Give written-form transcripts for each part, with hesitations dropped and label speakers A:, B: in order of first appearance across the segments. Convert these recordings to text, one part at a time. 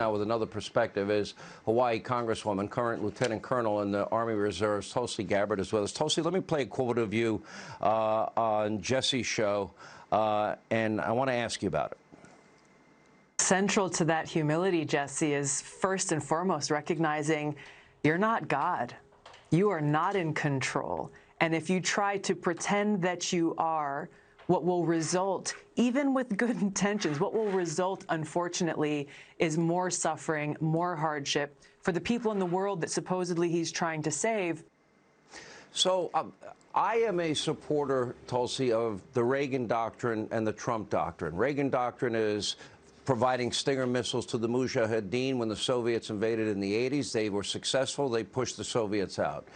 A: Now with another perspective is Hawaii Congresswoman, current Lieutenant Colonel in the Army Reserves, Tulsi Gabbard, as well as Tulsi. Let me play a quote of you on Jesse's show, and I want to ask you about it.
B: Central to that humility, Jesse, is first and foremost recognizing you're not God. You are not in control. And if you try to pretend that you are, what will result, even with good intentions, what will result, unfortunately, is more suffering, more hardship for the people in the world that supposedly he's trying to save.
A: So I am a supporter, Tulsi, of the Reagan doctrine and the Trump doctrine. Reagan doctrine is providing Stinger missiles to the Mujahideen when the Soviets invaded in the 80s. They were successful. They pushed the Soviets out.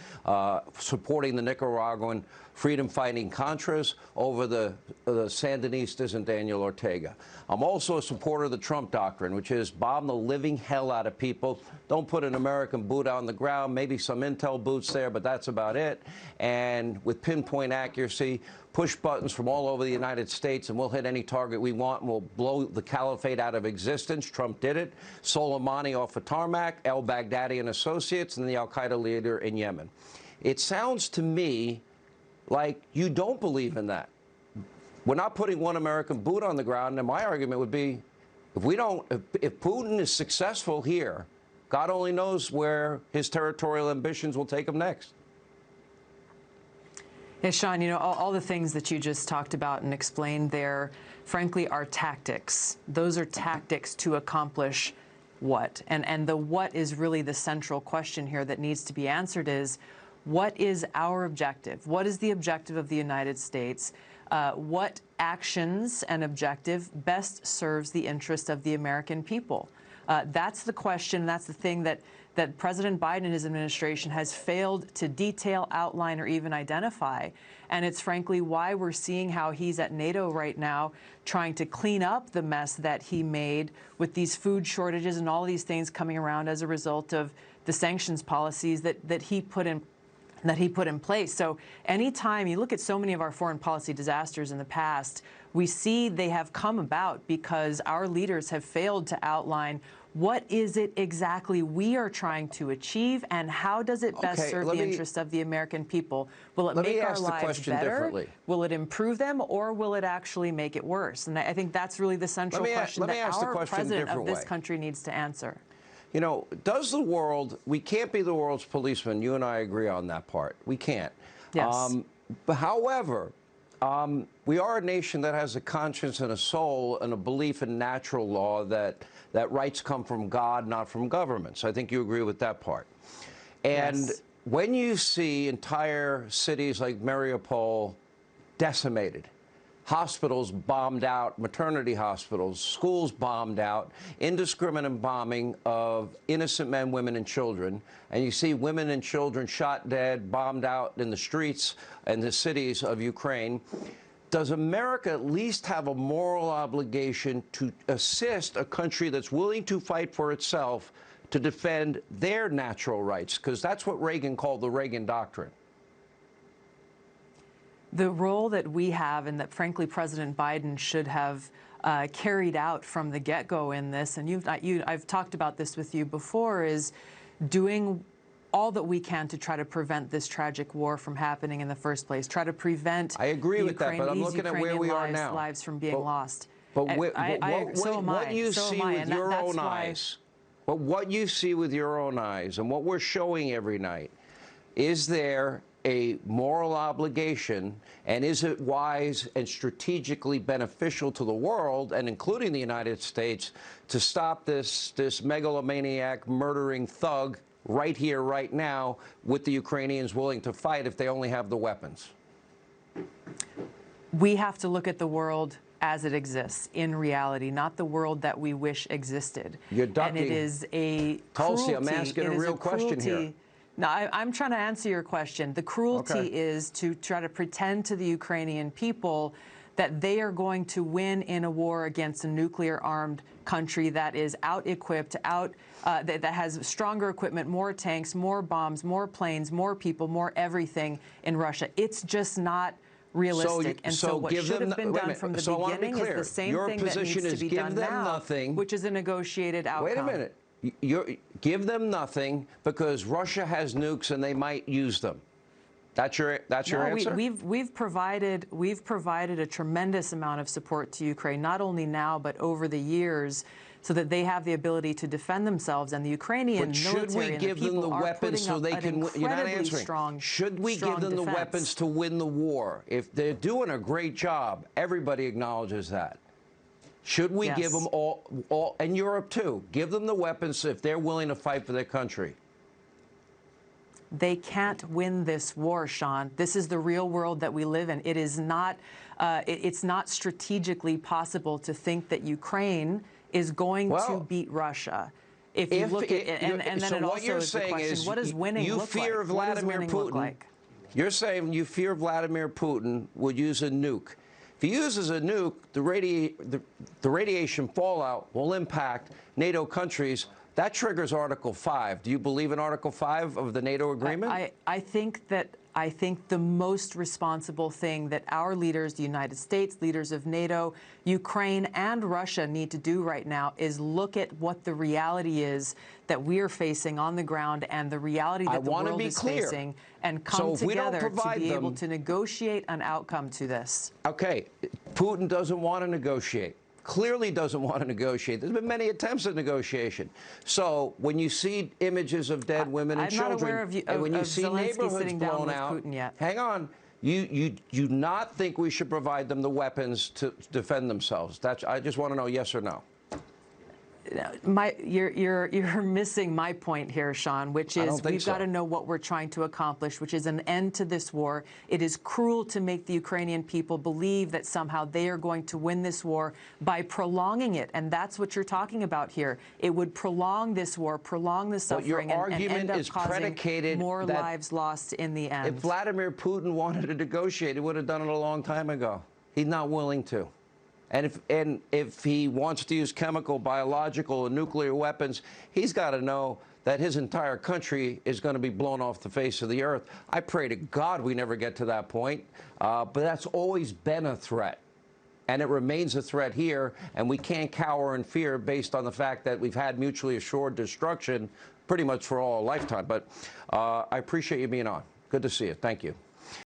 A: Supporting the Nicaraguan freedom-fighting Contras over the Sandinistas and Daniel Ortega. I'm also a supporter of the Trump doctrine, which is bomb the living hell out of people. Don't put an American boot on the ground, maybe some intel boots there, but that's about it. And with pinpoint accuracy, push buttons from all over the United States, and we'll hit any target we want, and we'll blow the caliphate out of existence. Trump did it. Soleimani off of tarmac, al-Baghdadi and associates, and the al-Qaeda leader in Yemen. It sounds to me like you don't believe in that. We're not putting one American boot on the ground, and my argument would be, if Putin is successful here, God only knows where his territorial ambitions will take him next.
B: Yeah, Sean, you know, all the things that you just talked about and explained there, frankly, are tactics. Those are tactics to accomplish what? And the what is really the central question here that needs to be answered is, what is our objective? What is the objective of the United States? What actions and objective best serves the interest of the American people? That's the question. That's the thing that President Biden and his administration has failed to detail, outline, or even identify. And it's frankly why we're seeing how he's at NATO right now trying to clean up the mess that he made with these food shortages and all these things coming around as a result of the sanctions policies that he put in place. So anytime you look at so many of our foreign policy disasters in the past, we see they have come about because our leaders have failed to outline what is it exactly we are trying to achieve and how does it best serve the interest of the American people? Will it make our lives better? Will it improve them, or will it actually make it worse? And I think that's really the central question that our president of this country needs to answer.
A: You know, does the world, we can't be the world's policeman. You and I agree on that part. We can't.
B: Yes.
A: But however, we are a nation that has a conscience and a soul and a belief in natural law that rights come from God, not from governments. I think you agree with that part. And when you see entire cities like Mariupol decimated, hospitals bombed out, maternity hospitals, schools bombed out, indiscriminate bombing of innocent men, women, and children. And you see women and children shot dead, bombed out in the streets and the cities of Ukraine. Does America at least have a moral obligation to assist a country that's willing to fight for itself to defend their natural rights? Because that's what Reagan called the Reagan doctrine.
B: The role that we have and that, frankly, President Biden should have carried out from the get-go in this, and I've talked about this with you before, is doing all that we can to try to prevent this tragic war from happening in the first place. Try to prevent
A: I agree with that, but I'm looking at where we are now.
B: Lives from being lost.
A: But what you see with your own eyes, but what you see with your own eyes, and what we're showing every night, is there a moral obligation, and is it wise and strategically beneficial to the world, and including the United States, to stop this megalomaniac murdering thug right here, right now, with the Ukrainians willing to fight if they only have the weapons?
B: We have to look at the world as it exists in reality, not the world that we wish existed.
A: You're ducking.
B: And it is a
A: Tulsi,
B: cruelty.
A: I'm asking a real question here.
B: No, I'm trying to answer your question. The cruelty is to try to pretend to the Ukrainian people that they are going to win in a war against a nuclear-armed country that is out-equipped, that has stronger equipment, more tanks, more bombs, more planes, more people, more everything in Russia. It's just not realistic. And so what
A: give
B: should
A: them
B: have been done from the
A: so I want to be
B: beginning
A: clear.
B: is the same
A: Your
B: thing that
A: position
B: needs to
A: is
B: be
A: give
B: done
A: them
B: now,
A: nothing.
B: which is a negotiated outcome.
A: Wait a minute. Give them nothing because Russia has nukes and they might use them. That's your answer?
B: We've provided a tremendous amount of support to Ukraine, not only now but over the years, so that they have the ability to defend themselves. And the Ukrainian military and the people are putting up an incredibly strong.
A: Should we give them the weapons to win the war? If they're doing a great job, everybody acknowledges that. Should we give them all, and Europe too, give them the weapons if they're willing to fight for their country?
B: They can't win this war, Sean. This is the real world that we live in. It is not, it's not strategically possible to think that Ukraine is going to beat Russia. If you look at it, and then
A: so
B: it also is the question, what does winning look like? What does winning look like?
A: You're saying you fear Vladimir Putin would use a nuke. If he uses a nuke, the radiation fallout will impact NATO countries. That triggers Article 5. Do you believe in Article 5 of the NATO agreement?
B: I think the most responsible thing that our leaders, the United States, leaders of NATO, Ukraine, and Russia need to do right now is look at what the reality is that we are facing on the ground and the reality that the world is facing, and come together to be able to negotiate an outcome to this.
A: Okay, Putin doesn't want to negotiate. Clearly doesn't want to negotiate. There's been many attempts at negotiation. So when you see images of dead women and children,
B: I'm not aware of
A: and when you see
B: Zelensky
A: neighborhoods
B: sitting down
A: blown
B: with
A: out,
B: Putin yet.
A: hang on, you do not think we should provide them the weapons to defend themselves? I just want to know yes or no.
B: You're missing my point here, Sean, which is we've got to know what we're trying to accomplish, which is an end to this war. It is cruel to make the Ukrainian people believe that somehow they are going to win this war by prolonging it, and that's what you're talking about here. It would prolong this war, prolong the suffering, and end up causing more lives lost in the end.
A: If Vladimir Putin wanted to negotiate, he would have done it a long time ago. He's not willing to. And if he wants to use chemical, biological, and nuclear weapons, he's got to know that his entire country is going to be blown off the face of the earth. I pray to God we never get to that point, but that's always been a threat. And it remains a threat here, and we can't cower in fear based on the fact that we've had mutually assured destruction pretty much for all a lifetime. But I appreciate you being on. Good to see you. Thank you.